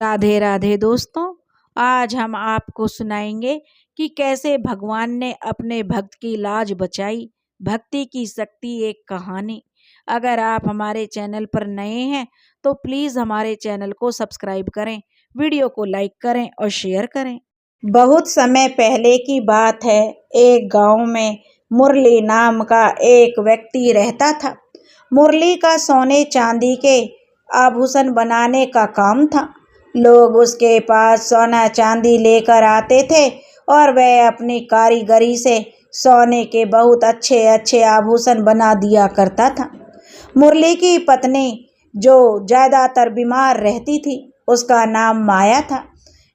राधे राधे दोस्तों। आज हम आपको सुनाएंगे कि कैसे भगवान ने अपने भक्त की लाज बचाई। भक्ति की शक्ति एक कहानी। अगर आप हमारे चैनल पर नए हैं तो प्लीज हमारे चैनल को सब्सक्राइब करें, वीडियो को लाइक करें और शेयर करें। बहुत समय पहले की बात है। एक गांव में मुरली नाम का एक व्यक्ति रहता था। मुरली का सोने चांदी के आभूषण बनाने का काम था। लोग उसके पास सोना चांदी लेकर आते थे और वह अपनी कारीगरी से सोने के बहुत अच्छे अच्छे आभूषण बना दिया करता था। मुरली की पत्नी जो ज़्यादातर बीमार रहती थी, उसका नाम माया था।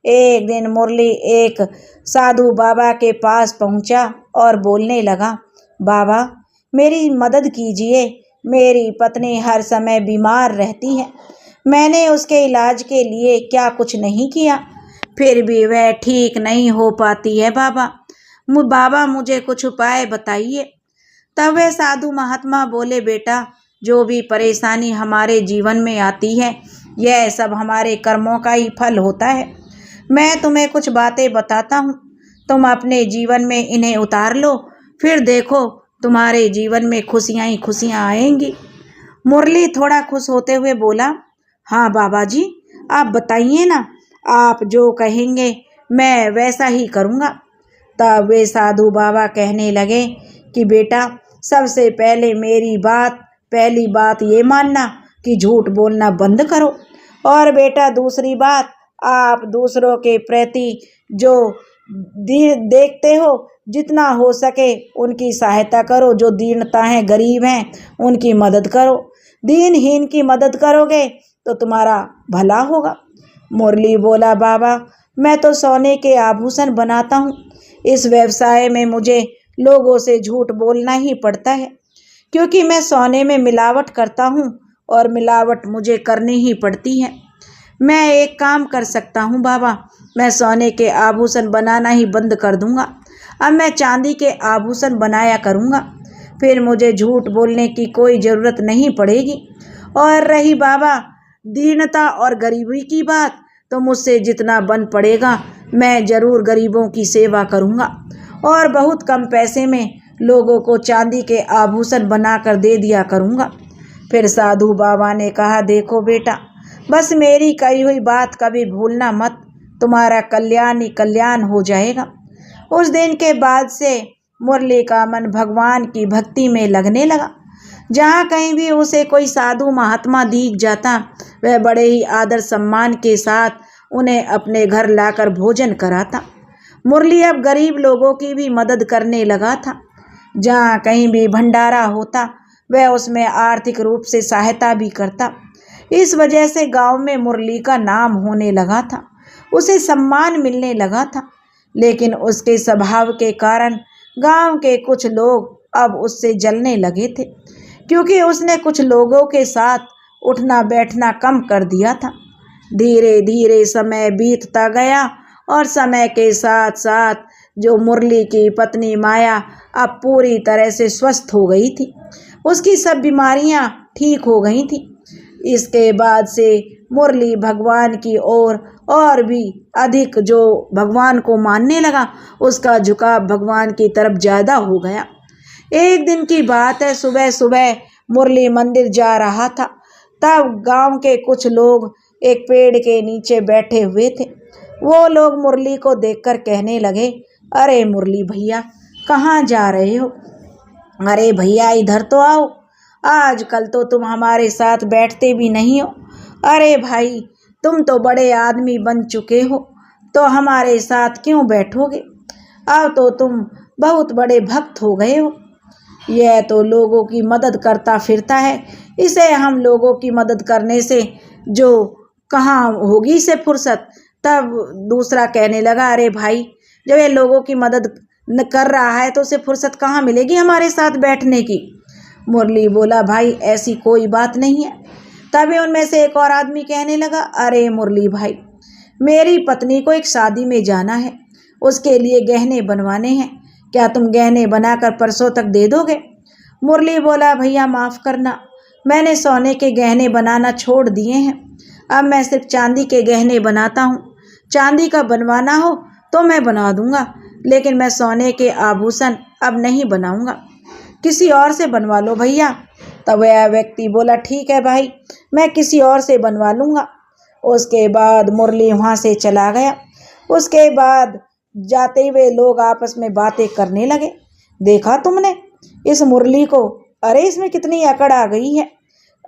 एक दिन मुरली एक साधु बाबा के पास पहुंचा और बोलने लगा, बाबा मेरी मदद कीजिए, मेरी पत्नी हर समय बीमार रहती है। मैंने उसके इलाज के लिए क्या कुछ नहीं किया, फिर भी वह ठीक नहीं हो पाती है। बाबा मुझे कुछ उपाय बताइए। तब वह साधु महात्मा बोले, बेटा जो भी परेशानी हमारे जीवन में आती है यह सब हमारे कर्मों का ही फल होता है। मैं तुम्हें कुछ बातें बताता हूँ, तुम अपने जीवन में इन्हें उतार लो, फिर देखो तुम्हारे जीवन में खुशियाँ ही खुशियाँ आएंगी। मुरली थोड़ा खुश होते हुए बोला, हाँ बाबा जी, आप बताइए ना, आप जो कहेंगे मैं वैसा ही करूँगा। तब वे साधु बाबा कहने लगे कि बेटा सबसे पहले मेरी पहली बात ये मानना कि झूठ बोलना बंद करो, और बेटा दूसरी बात, आप दूसरों के प्रति जो देखते हो जितना हो सके उनकी सहायता करो। जो दीनता हैं, गरीब हैं, उनकी मदद करो। दीनहीन की मदद करोगे तो तुम्हारा भला होगा। मुरली बोला, बाबा मैं तो सोने के आभूषण बनाता हूँ, इस व्यवसाय में मुझे लोगों से झूठ बोलना ही पड़ता है, क्योंकि मैं सोने में मिलावट करता हूँ और मिलावट मुझे करनी ही पड़ती है। मैं एक काम कर सकता हूँ बाबा, मैं सोने के आभूषण बनाना ही बंद कर दूंगा। अब मैं चांदी के आभूषण बनाया करूँगा, फिर मुझे झूठ बोलने की कोई ज़रूरत नहीं पड़ेगी। और रही बाबा दीनता और गरीबी की बात, तो मुझसे जितना बन पड़ेगा मैं ज़रूर गरीबों की सेवा करूँगा और बहुत कम पैसे में लोगों को चांदी के आभूषण बनाकर दे दिया करूँगा। फिर साधु बाबा ने कहा, देखो बेटा, बस मेरी कही हुई बात कभी भूलना मत, तुम्हारा कल्याण ही कल्याण हो जाएगा। उस दिन के बाद से मुरली का मन भगवान की भक्ति में लगने लगा। जहाँ कहीं भी उसे कोई साधु महात्मा दिख जाता, वह बड़े ही आदर सम्मान के साथ उन्हें अपने घर लाकर भोजन कराता। मुरली अब गरीब लोगों की भी मदद करने लगा था। जहाँ कहीं भी भंडारा होता वह उसमें आर्थिक रूप से सहायता भी करता। इस वजह से गांव में मुरली का नाम होने लगा था, उसे सम्मान मिलने लगा था। लेकिन उसके स्वभाव के कारण गांव के कुछ लोग अब उससे जलने लगे थे, क्योंकि उसने कुछ लोगों के साथ उठना बैठना कम कर दिया था। धीरे धीरे समय बीतता गया और समय के साथ साथ जो मुरली की पत्नी माया अब पूरी तरह से स्वस्थ हो गई थी, उसकी सब बीमारियां ठीक हो गई थी। इसके बाद से मुरली भगवान की ओर और भी अधिक जो भगवान को मानने लगा, उसका झुकाव भगवान की तरफ ज़्यादा हो गया। एक दिन की बात है, सुबह सुबह मुरली मंदिर जा रहा था, तब गांव के कुछ लोग एक पेड़ के नीचे बैठे हुए थे। वो लोग मुरली को देखकर कहने लगे, अरे मुरली भैया कहाँ जा रहे हो? अरे भैया इधर तो आओ, आजकल तो तुम हमारे साथ बैठते भी नहीं हो। अरे भाई तुम तो बड़े आदमी बन चुके हो, तो हमारे साथ क्यों बैठोगे? अब तो तुम बहुत बड़े भक्त हो गए हो। यह तो लोगों की मदद करता फिरता है, इसे हम लोगों की मदद करने से जो कहाँ होगी इसे फुर्सत। तब दूसरा कहने लगा, अरे भाई जब ये लोगों की मदद न कर रहा है तो उसे फुर्सत कहाँ मिलेगी हमारे साथ बैठने की। मुरली बोला, भाई ऐसी कोई बात नहीं है। तभी उनमें से एक और आदमी कहने लगा, अरे मुरली भाई, मेरी पत्नी को एक शादी में जाना है, उसके लिए गहने बनवाने हैं, क्या तुम गहने बनाकर परसों तक दे दोगे? मुरली बोला, भैया माफ़ करना, मैंने सोने के गहने बनाना छोड़ दिए हैं, अब मैं सिर्फ चांदी के गहने बनाता हूँ। चांदी का बनवाना हो तो मैं बना दूंगा, लेकिन मैं सोने के आभूषण अब नहीं बनाऊंगा। किसी और से बनवा लो भैया। तब वह व्यक्ति बोला, ठीक है भाई, मैं किसी और से बनवा लूंगा। उसके बाद मुरली वहाँ से चला गया। उसके बाद जाते हुए लोग आपस में बातें करने लगे। देखा तुमने इस मुरली को, अरे इसमें कितनी अकड़ आ गई है।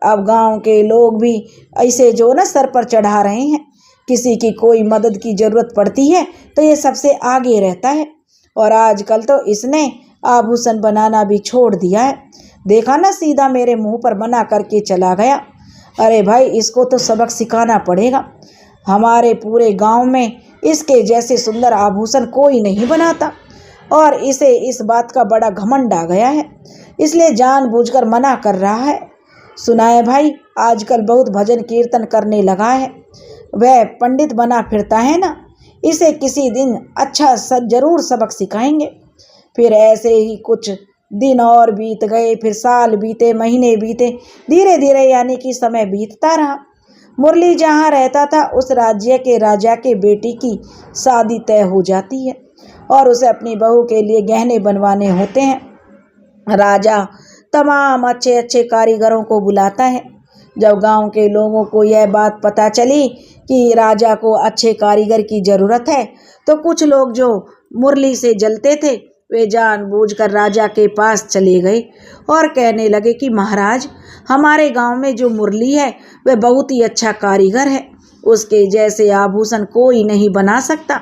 अब गांव के लोग भी ऐसे जो ना सर पर चढ़ा रहे हैं। किसी की कोई मदद की जरूरत पड़ती है तो ये सबसे आगे रहता है। और आजकल तो इसने आभूषण बनाना भी छोड़ दिया है। देखा ना, सीधा मेरे मुंह पर मना करके चला गया। अरे भाई, इसको तो सबक सिखाना पड़ेगा। हमारे पूरे गांव में इसके जैसे सुंदर आभूषण कोई नहीं बनाता, और इसे इस बात का बड़ा घमंड आ गया है, इसलिए जानबूझकर मना कर रहा है। सुना है भाई, आजकल बहुत भजन कीर्तन करने लगा है। वह पंडित बना फिरता है ना, इसे किसी दिन अच्छा जरूर सबक सिखाएंगे। फिर ऐसे ही कुछ दिन और बीत गए, फिर साल बीते, महीने बीते, धीरे धीरे यानी कि समय बीतता रहा। मुरली जहाँ रहता था उस राज्य के राजा के बेटी की शादी तय हो जाती है और उसे अपनी बहू के लिए गहने बनवाने होते हैं। राजा तमाम अच्छे अच्छे कारीगरों को बुलाता है। जब गांव के लोगों को यह बात पता चली कि राजा को अच्छे कारीगर की ज़रूरत है, तो कुछ लोग जो मुरली से जलते थे वे जानबूझकर राजा के पास चले गए और कहने लगे कि महाराज, हमारे गांव में जो मुरली है वह बहुत ही अच्छा कारीगर है, उसके जैसे आभूषण कोई नहीं बना सकता।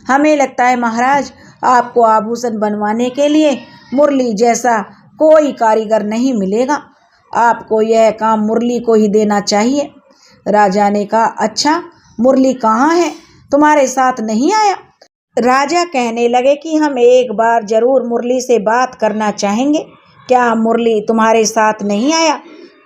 हमें लगता है महाराज, आपको आभूषण बनवाने के लिए मुरली जैसा कोई कारीगर नहीं मिलेगा। आपको यह काम मुरली को ही देना चाहिए। राजा ने कहा, अच्छा, मुरली कहाँ है, तुम्हारे साथ नहीं आया? राजा कहने लगे कि हम एक बार जरूर मुरली से बात करना चाहेंगे, क्या मुरली तुम्हारे साथ नहीं आया?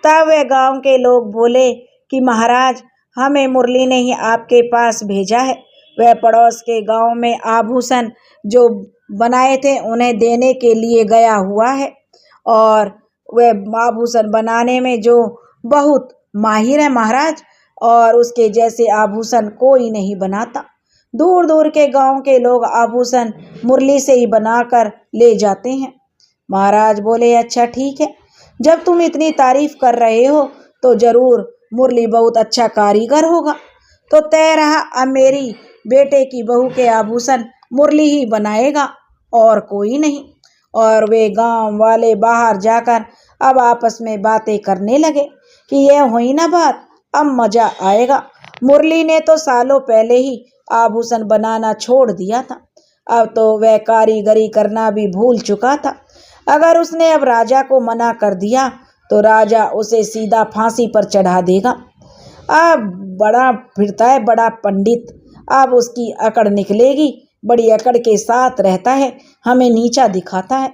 तब वे गांव के लोग बोले कि महाराज, हमें मुरली ने ही आपके पास भेजा है। वह पड़ोस के गांव में आभूषण जो बनाए थे उन्हें देने के लिए गया हुआ है, और वह आभूषण बनाने में जो बहुत माहिर है महाराज, और उसके जैसे आभूषण कोई नहीं बनाता। दूर दूर के गांव के लोग आभूषण मुरली से ही बनाकर ले जाते हैं। महाराज बोले, अच्छा ठीक है, जब तुम इतनी तारीफ कर रहे हो तो जरूर मुरली बहुत अच्छा कारीगर होगा। तो तय रहा, अब मेरी बेटे की बहू के आभूषण मुरली ही बनाएगा और कोई नहीं। और वे गांव वाले बाहर जाकर अब आपस में बातें करने लगे कि यह हुई ना बात, अब मजा आएगा। मुरली ने तो सालों पहले ही आभूषण बनाना छोड़ दिया था, अब तो वह कारीगरी करना भी भूल चुका था। अगर उसने अब राजा को मना कर दिया तो राजा उसे सीधा फांसी पर चढ़ा देगा। अब बड़ा फिरता है बड़ा पंडित, अब उसकी अकड़ निकलेगी, बड़ी अकड़ के साथ रहता है, हमें नीचा दिखाता है।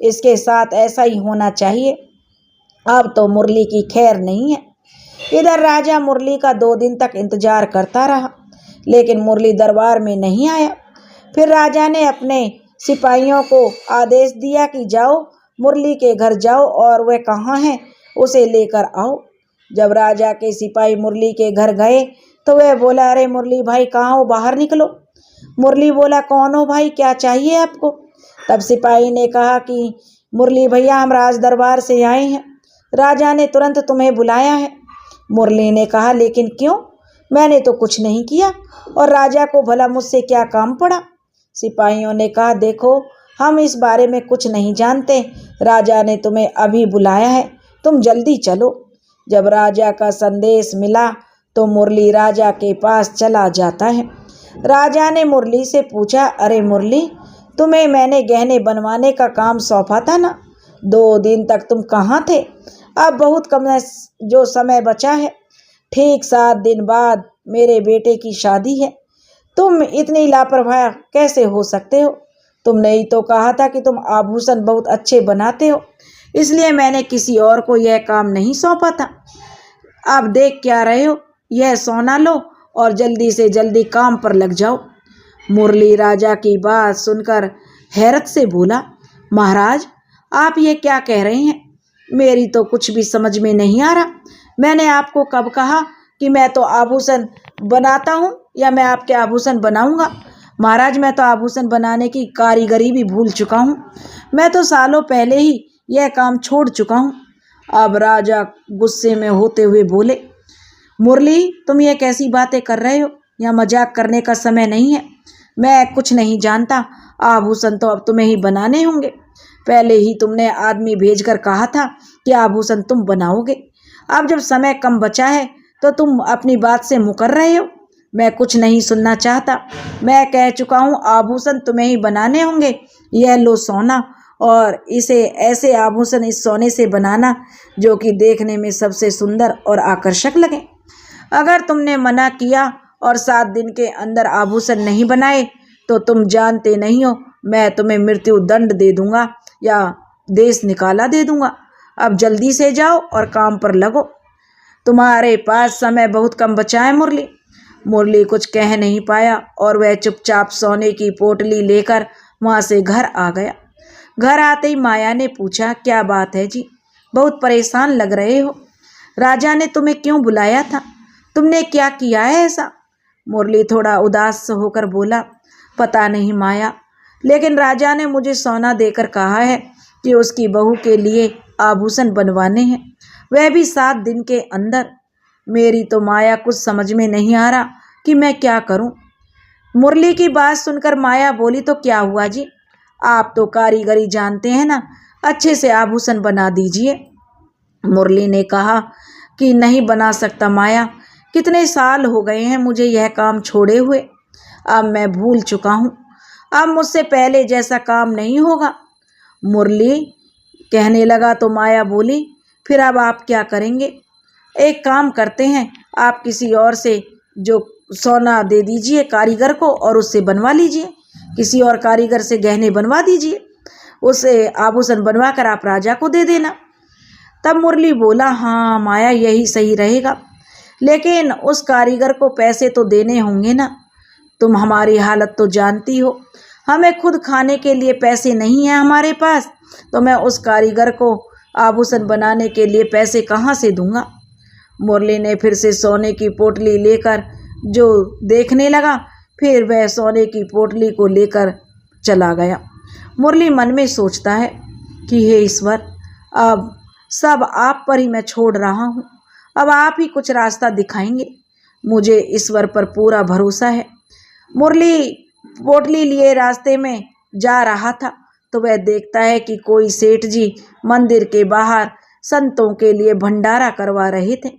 इसके साथ ऐसा ही होना चाहिए। अब तो मुरली की खैर नहीं है। इधर राजा मुरली का 2 दिन तक इंतजार करता रहा, लेकिन मुरली दरबार में नहीं आया। फिर राजा ने अपने सिपाहियों को आदेश दिया कि जाओ, मुरली के घर जाओ और वह कहाँ है उसे लेकर आओ। जब राजा के सिपाही मुरली के घर गए तो वह बोला, अरे मुरली भाई कहाँ हो, बाहर निकलो। मुरली बोला, कौन हो भाई, क्या चाहिए आपको? तब सिपाही ने कहा कि मुरली भैया, हम राज दरबार से आए हैं, राजा ने तुरंत तुम्हें बुलाया है। मुरली ने कहा, लेकिन क्यों? मैंने तो कुछ नहीं किया, और राजा को भला मुझसे क्या काम पड़ा? सिपाहियों ने कहा, देखो, हम इस बारे में कुछ नहीं जानते, राजा ने तुम्हें अभी बुलाया है, तुम जल्दी चलो। जब राजा का संदेश मिला तो मुरली राजा के पास चला जाता है। राजा ने मुरली से पूछा, अरे मुरली, तुम्हें मैंने गहने बनवाने का काम सौंपा था ना, 2 दिन तक तुम कहाँ थे? अब बहुत कम जो समय बचा है, ठीक 7 दिन बाद मेरे बेटे की शादी है, तुम इतनी लापरवाह कैसे हो सकते हो? तुमने ही तो कहा था कि तुम आभूषण बहुत अच्छे बनाते हो, इसलिए मैंने किसी और को यह काम नहीं सौंपा था। अब देख क्या रहे हो, यह सोना लो और जल्दी से जल्दी काम पर लग जाओ। मुरली राजा की बात सुनकर हैरत से बोला, महाराज, आप ये क्या कह रहे हैं? मेरी तो कुछ भी समझ में नहीं आ रहा। मैंने आपको कब कहा कि मैं तो आभूषण बनाता हूँ या मैं आपके आभूषण बनाऊंगा। महाराज, मैं तो आभूषण बनाने की कारीगरी भी भूल चुका हूँ। मैं तो सालों पहले ही यह काम छोड़ चुका हूँ। अब राजा गुस्से में होते हुए बोले, मुरली, तुम ये कैसी बातें कर रहे हो? यह मजाक करने का समय नहीं है। मैं कुछ नहीं जानता। आभूषण तो अब तुम्हें ही बनाने होंगे। पहले ही तुमने आदमी भेजकर कहा था कि आभूषण तुम बनाओगे। अब जब समय कम बचा है तो तुम अपनी बात से मुकर रहे हो। मैं कुछ नहीं सुनना चाहता। मैं कह चुका हूँ, आभूषण तुम्हें ही बनाने होंगे। यह लो सोना, और इसे ऐसे आभूषण इस सोने से बनाना जो कि देखने में सबसे सुंदर और आकर्षक लगे। अगर तुमने मना किया और 7 दिन के अंदर आभूषण नहीं बनाए तो तुम जानते नहीं हो, मैं तुम्हें मृत्यु दंड दे दूंगा या देश निकाला दे दूंगा। अब जल्दी से जाओ और काम पर लगो। तुम्हारे पास समय बहुत कम बचा है मुरली। मुरली कुछ कह नहीं पाया और वह चुपचाप सोने की पोटली लेकर वहां से घर आ गया। घर आते ही माया ने पूछा, क्या बात है जी, बहुत परेशान लग रहे हो? राजा ने तुम्हें क्यों बुलाया था? तुमने क्या किया है ऐसा? मुरली थोड़ा उदास होकर बोला, पता नहीं माया, लेकिन राजा ने मुझे सोना देकर कहा है कि उसकी बहू के लिए आभूषण बनवाने हैं, वह भी 7 दिन के अंदर। मेरी तो माया कुछ समझ में नहीं आ रहा कि मैं क्या करूं। मुरली की बात सुनकर माया बोली, तो क्या हुआ जी, आप तो कारीगरी जानते हैं ना, अच्छे से आभूषण बना दीजिए। मुरली ने कहा कि नहीं बना सकता माया, कितने साल हो गए हैं मुझे यह काम छोड़े हुए। अब मैं भूल चुका हूँ। अब मुझसे पहले जैसा काम नहीं होगा। मुरली कहने लगा तो माया बोली, फिर अब आप क्या करेंगे? एक काम करते हैं, आप किसी और से जो सोना दे दीजिए कारीगर को और उससे बनवा लीजिए। किसी और कारीगर से गहने बनवा दीजिए, उसे आभूषण बनवा कर आप राजा को दे देना। तब मुरली बोला, हाँ माया, यही सही रहेगा, लेकिन उस कारीगर को पैसे तो देने होंगे ना। तुम हमारी हालत तो जानती हो, हमें खुद खाने के लिए पैसे नहीं हैं हमारे पास, तो मैं उस कारीगर को आभूषण बनाने के लिए पैसे कहाँ से दूंगा। मुरली ने फिर से सोने की पोटली लेकर जो देखने लगा, फिर वह सोने की पोटली को लेकर चला गया। मुरली मन में सोचता है कि हे ईश्वर, अब सब आप पर ही मैं छोड़ रहा हूँ। अब आप ही कुछ रास्ता दिखाएंगे। मुझे ईश्वर पर पूरा भरोसा है। मुरली पोटली लिए रास्ते में जा रहा था तो वह देखता है कि कोई सेठ जी मंदिर के बाहर संतों के लिए भंडारा करवा रहे थे।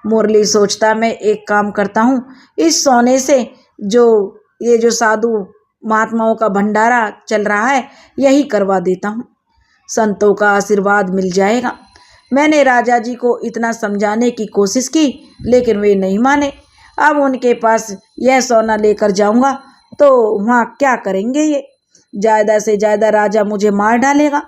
मुरली सोचता, मैं एक काम करता हूँ, इस सोने से जो साधु महात्माओं का भंडारा चल रहा है यही करवा देता हूँ, संतों का आशीर्वाद मिल जाएगा। मैंने राजा जी को इतना समझाने की कोशिश की लेकिन वे नहीं माने। अब उनके पास यह सोना लेकर जाऊंगा तो वहाँ क्या करेंगे ये? ज़्यादा से ज़्यादा राजा मुझे मार डालेगा।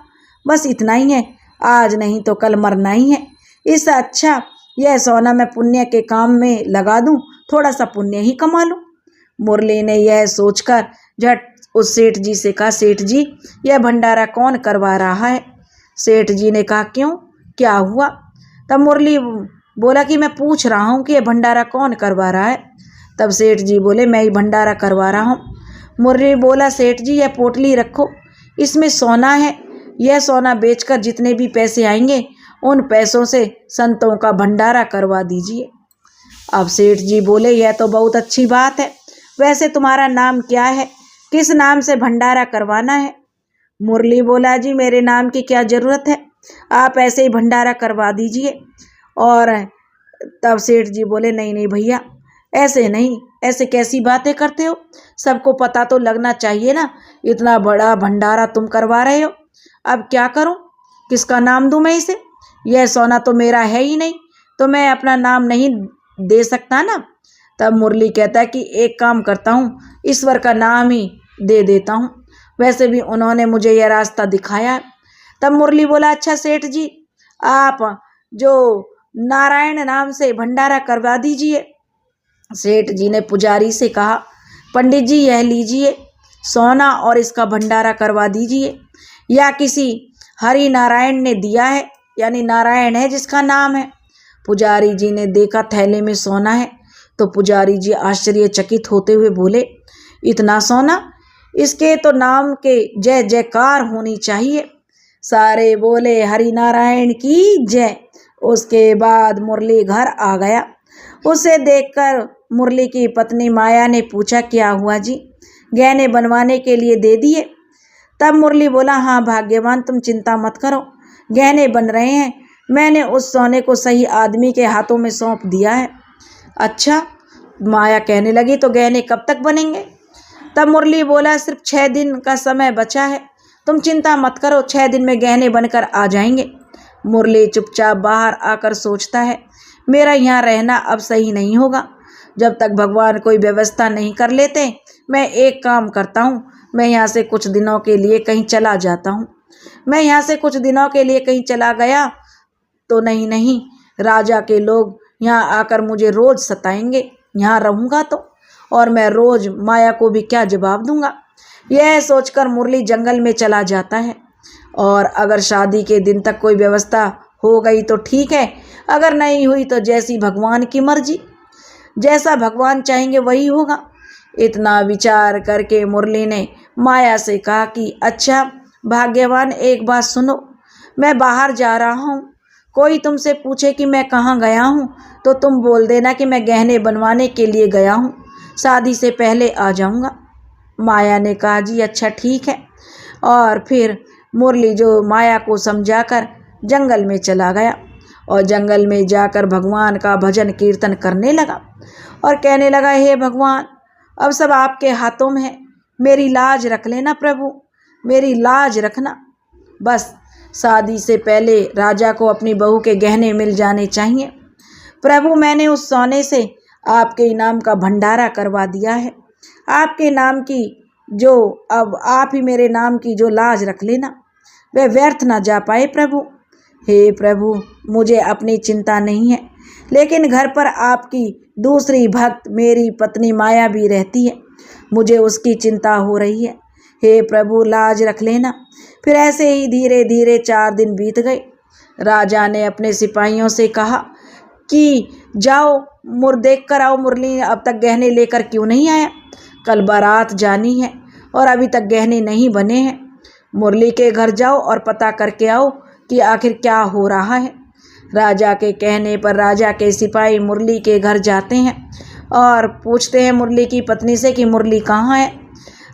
बस इतना ही है, आज नहीं तो कल मरना ही है। इससे अच्छा यह सोना मैं पुण्य के काम में लगा दूं, थोड़ा सा पुण्य ही कमा लूं। मुरली ने यह सोचकर झट उस सेठ जी से कहा, सेठ जी, यह भंडारा कौन करवा रहा है? सेठ जी ने कहा, क्यों, क्या हुआ? तब मुरली बोला कि मैं पूछ रहा हूँ कि यह भंडारा कौन करवा रहा है। तब सेठ जी बोले, मैं ही भंडारा करवा रहा हूँ। मुरली बोला, सेठ जी यह पोटली रखो, इसमें सोना है, यह सोना बेचकर जितने भी पैसे आएंगे उन पैसों से संतों का भंडारा करवा दीजिए। अब सेठ जी बोले, यह तो बहुत अच्छी बात है, वैसे तुम्हारा नाम क्या है, किस नाम से भंडारा करवाना है? मुरली बोला, जी मेरे नाम की क्या ज़रूरत है, आप ऐसे ही भंडारा करवा दीजिए। और तब सेठ जी बोले, नहीं नहीं भैया, ऐसे नहीं, ऐसे कैसी बातें करते हो, सबको पता तो लगना चाहिए ना, इतना बड़ा भंडारा तुम करवा रहे हो। अब क्या करूं, किसका नाम दूं मैं इसे? यह सोना तो मेरा है ही नहीं, तो मैं अपना नाम नहीं दे सकता ना। तब मुरली कहता है कि एक काम करता हूँ, ईश्वर का नाम ही दे देता हूँ, वैसे भी उन्होंने मुझे यह रास्ता दिखाया है। तब मुरली बोला, अच्छा सेठ जी, आप जो नारायण नाम से भंडारा करवा दीजिए। सेठ जी ने पुजारी से कहा, पंडित जी यह लीजिए सोना और इसका भंडारा करवा दीजिए, या किसी हरि नारायण ने दिया है, यानी नारायण है जिसका नाम है। पुजारी जी ने देखा थैले में सोना है तो पुजारी जी आश्चर्यचकित होते हुए बोले, इतना सोना, इसके तो नाम के जय जयकार होनी चाहिए। सारे बोले हरि नारायण की जय। उसके बाद मुरली घर आ गया। उसे देखकर मुरली की पत्नी माया ने पूछा, क्या हुआ जी, गहने बनवाने के लिए दे दिए? तब मुरली बोला, हाँ भाग्यवान, तुम चिंता मत करो, गहने बन रहे हैं। मैंने उस सोने को सही आदमी के हाथों में सौंप दिया है। अच्छा, माया कहने लगी, तो गहने कब तक बनेंगे? तब मुरली बोला, सिर्फ 6 दिन का समय बचा है, तुम चिंता मत करो, 6 दिन में गहने बनकर आ जाएंगे। मुरली चुपचाप बाहर आकर सोचता है, मेरा यहाँ रहना अब सही नहीं होगा। जब तक भगवान कोई व्यवस्था नहीं कर लेते, मैं एक काम करता हूँ, मैं यहाँ से कुछ दिनों के लिए कहीं चला जाता हूँ। मैं यहाँ से कुछ दिनों के लिए कहीं चला गया तो नहीं, राजा के लोग यहाँ आकर मुझे रोज सताएंगे। यहाँ रहूँगा तो, और मैं रोज माया को भी क्या जवाब दूंगा। यह सोचकर मुरली जंगल में चला जाता है। और अगर शादी के दिन तक कोई व्यवस्था हो गई तो ठीक है, अगर नहीं हुई तो जैसी भगवान की मर्जी, जैसा भगवान चाहेंगे वही होगा। इतना विचार करके मुरली ने माया से कहा कि अच्छा भाग्यवान, एक बात सुनो, मैं बाहर जा रहा हूँ, कोई तुमसे पूछे कि मैं कहाँ गया हूँ तो तुम बोल देना कि मैं गहने बनवाने के लिए गया हूँ, शादी से पहले आ जाऊँगा। माया ने कहा, जी अच्छा ठीक है। और फिर मुरली जो माया को समझाकर जंगल में चला गया और जंगल में जाकर भगवान का भजन कीर्तन करने लगा और कहने लगा, हे भगवान, अब सब आपके हाथों में है, मेरी लाज रख लेना प्रभु, मेरी लाज रखना। बस शादी से पहले राजा को अपनी बहू के गहने मिल जाने चाहिए। प्रभु, मैंने उस सोने से आपके इनाम का भंडारा करवा दिया है, आपके नाम की जो, अब आप ही मेरे नाम की जो लाज रख लेना, वह व्यर्थ ना जा पाए प्रभु। हे प्रभु, मुझे अपनी चिंता नहीं है, लेकिन घर पर आपकी दूसरी भक्त मेरी पत्नी माया भी रहती है, मुझे उसकी चिंता हो रही है। हे प्रभु, लाज रख लेना। फिर ऐसे ही धीरे धीरे 4 दिन बीत गए। राजा ने अपने सिपाहियों से कहा कि जाओ देख कर आओ, मुरली अब तक गहने लेकर क्यों नहीं आया, कल बारात जानी है और अभी तक गहने नहीं बने हैं। मुरली के घर जाओ और पता करके आओ कि आखिर क्या हो रहा है। राजा के कहने पर राजा के सिपाही मुरली के घर जाते हैं और पूछते हैं मुरली की पत्नी से कि मुरली कहाँ है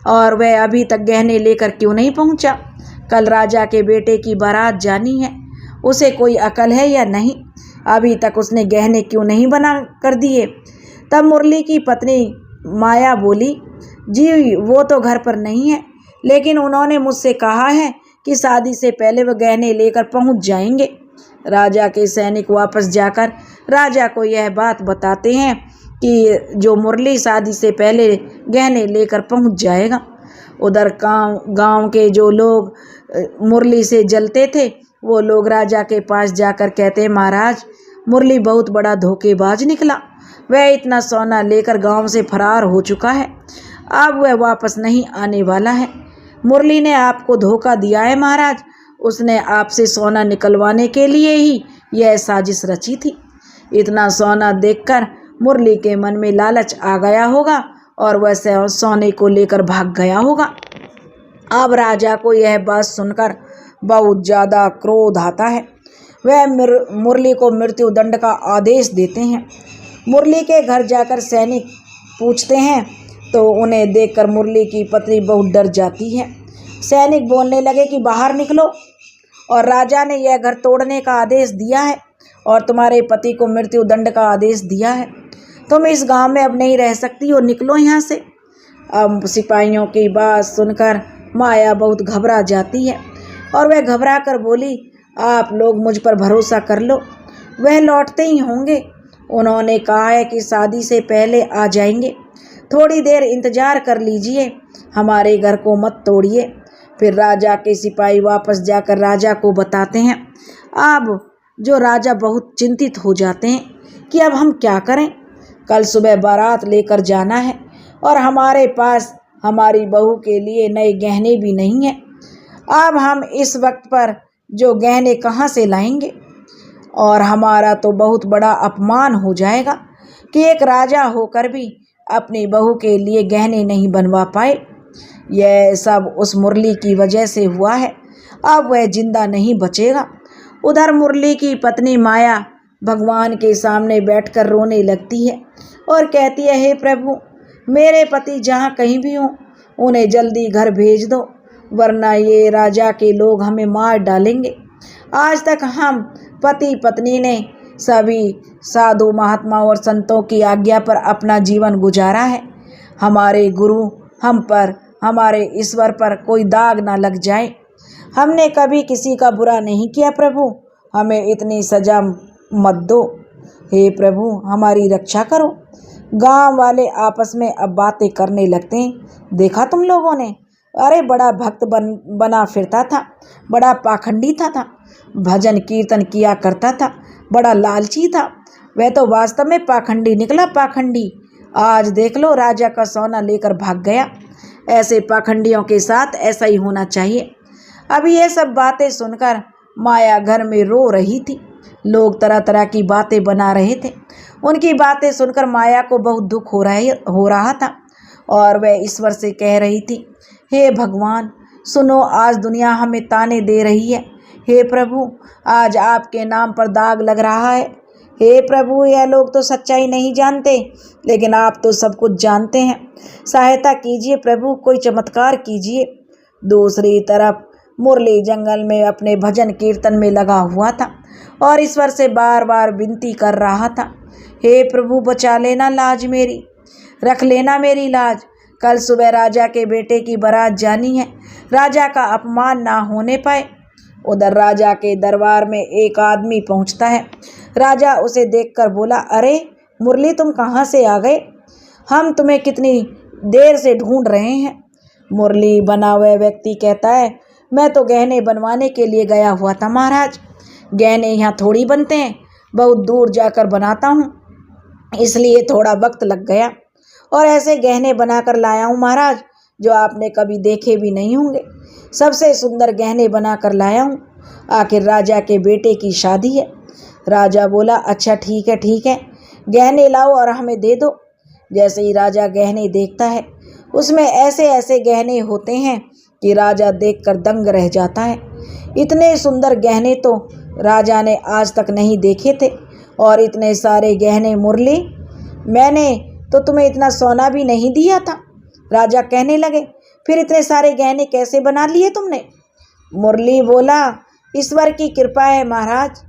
और वह अभी तक गहने लेकर क्यों नहीं पहुंचा। कल राजा के बेटे की बारात जानी है, उसे कोई अकल है या नहीं, अभी तक उसने गहने क्यों नहीं बना कर दिए। तब मुरली की पत्नी माया बोली, जी वो तो घर पर नहीं है, लेकिन उन्होंने मुझसे कहा है कि शादी से पहले वह गहने लेकर पहुंच जाएंगे। राजा के सैनिक वापस जाकर राजा को यह बात बताते हैं कि जो मुरली शादी से पहले गहने लेकर पहुंच जाएगा। उधर गांव के जो लोग मुरली से जलते थे, वो लोग राजा के पास जाकर कहते, महाराज, मुरली बहुत बड़ा धोखेबाज निकला, वह इतना सोना लेकर गांव से फरार हो चुका है, अब वह वापस नहीं आने वाला है। मुरली ने आपको धोखा दिया है महाराज, उसने आपसे सोना निकलवाने के लिए ही यह साजिश रची थी। इतना सोना देखकर मुरली के मन में लालच आ गया होगा और वह सोने को लेकर भाग गया होगा। अब राजा को यह बात सुनकर बहुत ज़्यादा क्रोध आता है। वह मुरली को मृत्यु दंड का आदेश देते हैं। मुरली के घर जाकर सैनिक पूछते हैं तो उन्हें देखकर मुरली की पत्नी बहुत डर जाती है। सैनिक बोलने लगे कि बाहर निकलो, और राजा ने यह घर तोड़ने का आदेश दिया है और तुम्हारे पति को मृत्यु दंड का आदेश दिया है, तुम इस गांव में अब नहीं रह सकती हो, निकलो यहाँ से। अब सिपाहियों की बात सुनकर माया बहुत घबरा जाती है और वह घबरा कर बोली, आप लोग मुझ पर भरोसा कर लो, वह लौटते ही होंगे, उन्होंने कहा है कि शादी से पहले आ जाएंगे, थोड़ी देर इंतजार कर लीजिए, हमारे घर को मत तोड़िए। फिर राजा के सिपाही वापस जाकर राजा को बताते हैं। अब जो राजा बहुत चिंतित हो जाते हैं कि अब हम क्या करें, कल सुबह बारात लेकर जाना है और हमारे पास हमारी बहू के लिए नए गहने भी नहीं हैं, अब हम इस वक्त पर जो गहने कहाँ से लाएंगे। और हमारा तो बहुत बड़ा अपमान हो जाएगा कि एक राजा होकर भी अपनी बहू के लिए गहने नहीं बनवा पाए। यह सब उस मुरली की वजह से हुआ है। अब वह जिंदा नहीं बचेगा। उधर मुरली की पत्नी माया भगवान के सामने बैठकर रोने लगती है और कहती है, हे प्रभु, मेरे पति जहाँ कहीं भी हों उन्हें जल्दी घर भेज दो, वरना ये राजा के लोग हमें मार डालेंगे। आज तक हम पति पत्नी ने सभी साधु महात्माओं और संतों की आज्ञा पर अपना जीवन गुजारा है। हमारे गुरु हम पर, हमारे ईश्वर पर कोई दाग ना लग जाए। हमने कभी किसी का बुरा नहीं किया प्रभु, हमें इतनी सजा मत दो। हे प्रभु, हमारी रक्षा करो। गांव वाले आपस में अब बातें करने लगते हैं। देखा तुम लोगों ने, अरे बड़ा भक्त बना फिरता था, बड़ा पाखंडी था, भजन कीर्तन किया करता था, बड़ा लालची था। वह तो वास्तव में पाखंडी निकला, पाखंडी। आज देख लो, राजा का सोना लेकर भाग गया। ऐसे पाखंडियों के साथ ऐसा ही होना चाहिए। अभी ये सब बातें सुनकर माया घर में रो रही थी। लोग तरह तरह की बातें बना रहे थे। उनकी बातें सुनकर माया को बहुत दुख हो रहा था और वह ईश्वर से कह रही थी, हे भगवान, सुनो, आज दुनिया हमें ताने दे रही है। हे प्रभु, आज आपके नाम पर दाग लग रहा है। हे प्रभु, यह लोग तो सच्चाई नहीं जानते, लेकिन आप तो सब कुछ जानते हैं। सहायता कीजिए प्रभु, कोई चमत्कार कीजिए। दूसरी तरफ मुरली जंगल में अपने भजन कीर्तन में लगा हुआ था और ईश्वर से बार बार विनती कर रहा था, हे प्रभु, बचा लेना लाज मेरी, रख लेना मेरी लाज। कल सुबह राजा के बेटे की बारात जानी है, राजा का अपमान ना होने पाए। उधर राजा के दरबार में एक आदमी पहुंचता है। राजा उसे देखकर बोला, अरे मुरली, तुम कहाँ से आ गए? हम तुम्हें कितनी देर से ढूंढ रहे हैं। मुरली बना हुआ व्यक्ति कहता है, मैं तो गहने बनवाने के लिए गया हुआ था महाराज। गहने यहाँ थोड़ी बनते हैं, बहुत दूर जाकर बनाता हूँ, इसलिए थोड़ा वक्त लग गया और ऐसे गहने बनाकर लाया हूँ महाराज, जो आपने कभी देखे भी नहीं होंगे। सबसे सुंदर गहने बनाकर लाया हूँ, आखिर राजा के बेटे की शादी है। राजा बोला, अच्छा ठीक है, ठीक है, गहने लाओ और हमें दे दो। जैसे ही राजा गहने देखता है, उसमें ऐसे ऐसे गहने होते हैं कि राजा देखकर दंग रह जाता है। इतने सुंदर गहने तो राजा ने आज तक नहीं देखे थे। और इतने सारे गहने मुरली, मैंने तो तुम्हें इतना सोना भी नहीं दिया था। राजा कहने लगे, फिर इतने सारे गहने कैसे बना लिए तुमने? मुरली बोला, ईश्वर की कृपा है महाराज।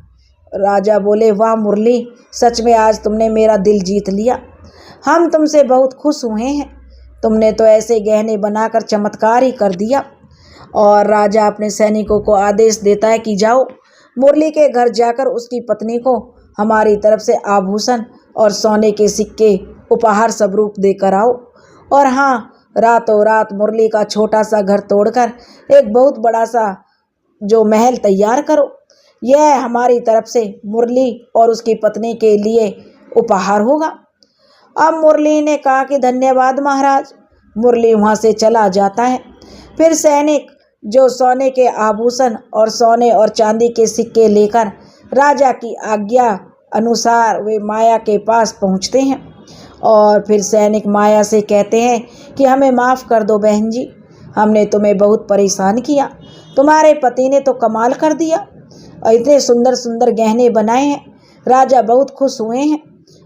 राजा बोले, वाह मुरली, सच में आज तुमने मेरा दिल जीत लिया। हम तुमसे बहुत खुश हुए हैं। तुमने तो ऐसे गहने बनाकर चमत्कार ही कर दिया। और राजा अपने सैनिकों को आदेश देता है कि जाओ, मुरली के घर जाकर उसकी पत्नी को हमारी तरफ से आभूषण और सोने के सिक्के उपहार स्वरूप देकर आओ। और हाँ, रातों रात मुरली का छोटा सा घर तोड़कर एक बहुत बड़ा सा जो महल तैयार करो। यह हमारी तरफ से मुरली और उसकी पत्नी के लिए उपहार होगा। अब मुरली ने कहा कि धन्यवाद महाराज। मुरली वहाँ से चला जाता है। फिर सैनिक जो सोने के आभूषण और सोने और चांदी के सिक्के लेकर राजा की आज्ञा अनुसार वे माया के पास पहुँचते हैं। और फिर सैनिक माया से कहते हैं कि हमें माफ़ कर दो बहन जी, हमने तुम्हें बहुत परेशान किया। तुम्हारे पति ने तो कमाल कर दिया और इतने सुंदर सुंदर गहने बनाए हैं। राजा बहुत खुश हुए हैं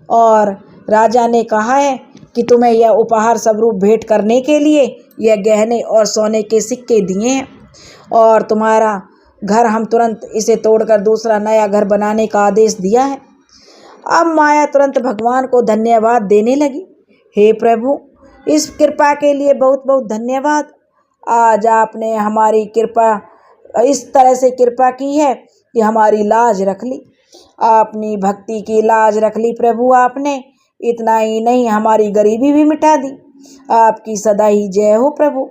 और राजा ने कहा है कि तुम्हें यह उपहार स्वरूप भेंट करने के लिए यह गहने और सोने के सिक्के दिए हैं और तुम्हारा घर हम तुरंत इसे तोड़कर दूसरा नया घर बनाने का आदेश दिया है। अब माया तुरंत भगवान को धन्यवाद देने लगी। हे प्रभु, इस कृपा के लिए बहुत बहुत धन्यवाद। आज आपने हमारी कृपा इस तरह से कृपा की है कि हमारी लाज रख ली, अपनी भक्ति की लाज रख ली प्रभु आपने। इतना ही नहीं, हमारी गरीबी भी मिटा दी। आपकी सदा ही जय हो प्रभु।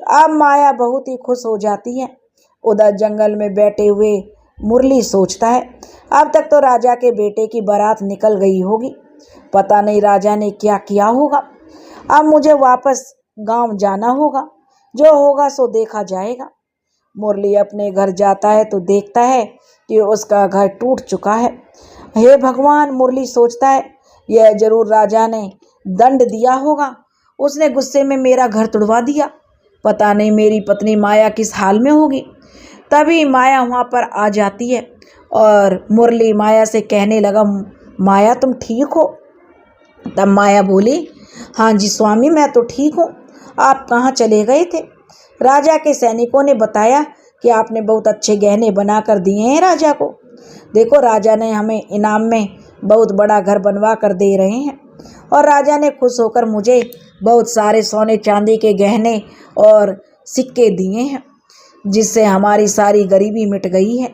अब माया बहुत ही खुश हो जाती है। उधर जंगल में बैठे हुए मुरली सोचता है, अब तक तो राजा के बेटे की बारात निकल गई होगी, पता नहीं राजा ने क्या किया होगा। अब मुझे वापस गांव जाना होगा, जो होगा सो देखा जाएगा। मुरली अपने घर जाता है तो देखता है कि उसका घर टूट चुका है। हे भगवान, मुरली सोचता है यह जरूर राजा ने दंड दिया होगा, उसने गुस्से में मेरा घर तुड़वा दिया। पता नहीं मेरी पत्नी माया किस हाल में होगी। तभी माया वहाँ पर आ जाती है और मुरली माया से कहने लगा, माया तुम ठीक हो? तब माया बोली, हाँ जी स्वामी, मैं तो ठीक हूँ। आप कहाँ चले गए थे? राजा के सैनिकों ने बताया कि आपने बहुत अच्छे गहने बना कर दिए हैं राजा को। देखो, राजा ने हमें इनाम में बहुत बड़ा घर बनवा कर दे रहे हैं और राजा ने खुश होकर मुझे बहुत सारे सोने चांदी के गहने और सिक्के दिए हैं, जिससे हमारी सारी गरीबी मिट गई है।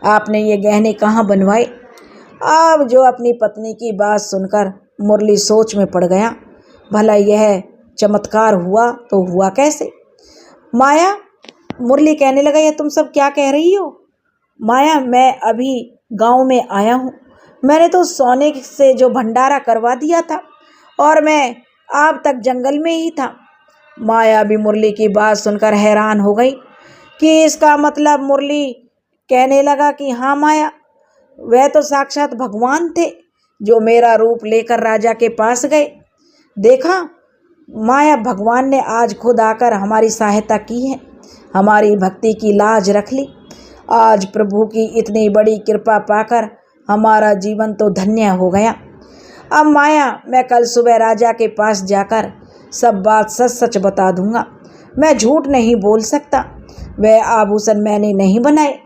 आपने ये गहने कहाँ बनवाए? अब जो अपनी पत्नी की बात सुनकर मुरली सोच में पड़ गया, भला यह चमत्कार हुआ तो हुआ कैसे? माया, मुरली कहने लगा, ये तुम सब क्या कह रही हो? माया, मैं अभी गांव में आया हूँ। मैंने तो सोने से जो भंडारा करवा दिया था और मैं अब तक जंगल में ही था। माया भी मुरली की बात सुनकर हैरान हो गई कि इसका मतलब मुरली कहने लगा कि हाँ माया, वह तो साक्षात भगवान थे जो मेरा रूप लेकर राजा के पास गए। देखा माया, भगवान ने आज खुद आकर हमारी सहायता की है, हमारी भक्ति की लाज रख ली। आज प्रभु की इतनी बड़ी कृपा पाकर हमारा जीवन तो धन्य हो गया। अब माया, मैं कल सुबह राजा के पास जाकर सब बात सच सच बता दूंगा। मैं झूठ नहीं बोल सकता, वह आभूषण मैंने नहीं बनाए।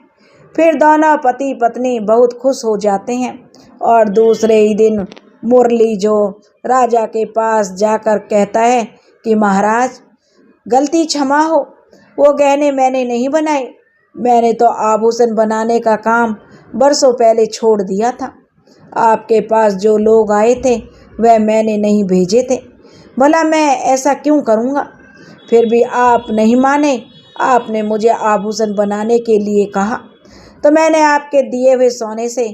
फिर दोनों पति पत्नी बहुत खुश हो जाते हैं और दूसरे ही दिन मुरली जो राजा के पास जाकर कहता है कि महाराज, गलती क्षमा हो, वो गहने मैंने नहीं बनाए। मैंने तो आभूषण बनाने का काम बरसों पहले छोड़ दिया था। आपके पास जो लोग आए थे वह मैंने नहीं भेजे थे। भला मैं ऐसा क्यों करूँगा? फिर भी आप नहीं माने। आपने मुझे आभूषण बनाने के लिए कहा तो मैंने आपके दिए हुए सोने से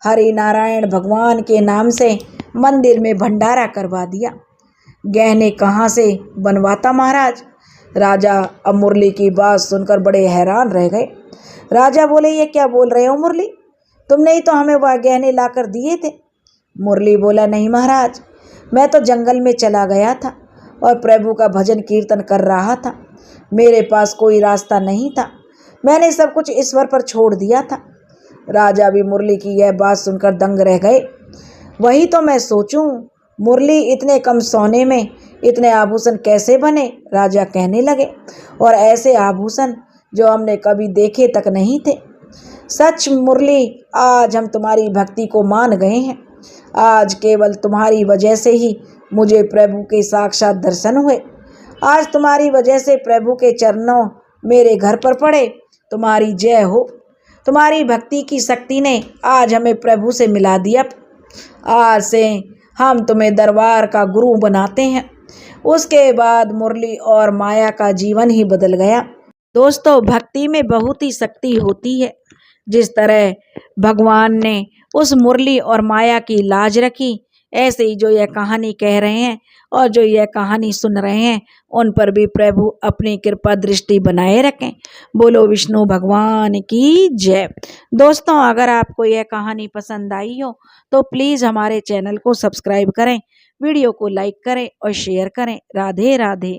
हरि नारायण भगवान के नाम से मंदिर में भंडारा करवा दिया। गहने कहाँ से बनवाता महाराज? राजा अब मुरली की बात सुनकर बड़े हैरान रह गए। राजा बोले, ये क्या बोल रहे हो मुरली? तुमने ही तो हमें वह गहने लाकर दिए थे। मुरली बोला, नहीं महाराज, मैं तो जंगल में चला गया था और प्रभु का भजन कीर्तन कर रहा था। मेरे पास कोई रास्ता नहीं था, मैंने सब कुछ ईश्वर पर छोड़ दिया था। राजा भी मुरली की यह बात सुनकर दंग रह गए। वही तो मैं सोचूं, मुरली इतने कम सोने में इतने आभूषण कैसे बने? राजा कहने लगे, और ऐसे आभूषण जो हमने कभी देखे तक नहीं थे। सच मुरली, आज हम तुम्हारी भक्ति को मान गए हैं। आज केवल तुम्हारी वजह से ही मुझे प्रभु के साक्षात दर्शन हुए। आज तुम्हारी वजह से प्रभु के चरणों मेरे घर पर पड़े। तुम्हारी जय हो। तुम्हारी भक्ति की शक्ति ने आज हमें प्रभु से मिला दिया। आज से हम तुम्हें दरबार का गुरु बनाते हैं। उसके बाद मुरली और माया का जीवन ही बदल गया। दोस्तों, भक्ति में बहुत ही शक्ति होती है। जिस तरह भगवान ने उस मुरली और माया की लाज रखी, ऐसे ही जो यह कहानी कह रहे हैं और जो यह कहानी सुन रहे हैं, उन पर भी प्रभु अपनी कृपा दृष्टि बनाए रखें। बोलो विष्णु भगवान की जय। दोस्तों, अगर आपको यह कहानी पसंद आई हो तो प्लीज़ हमारे चैनल को सब्सक्राइब करें, वीडियो को लाइक करें और शेयर करें। राधे राधे।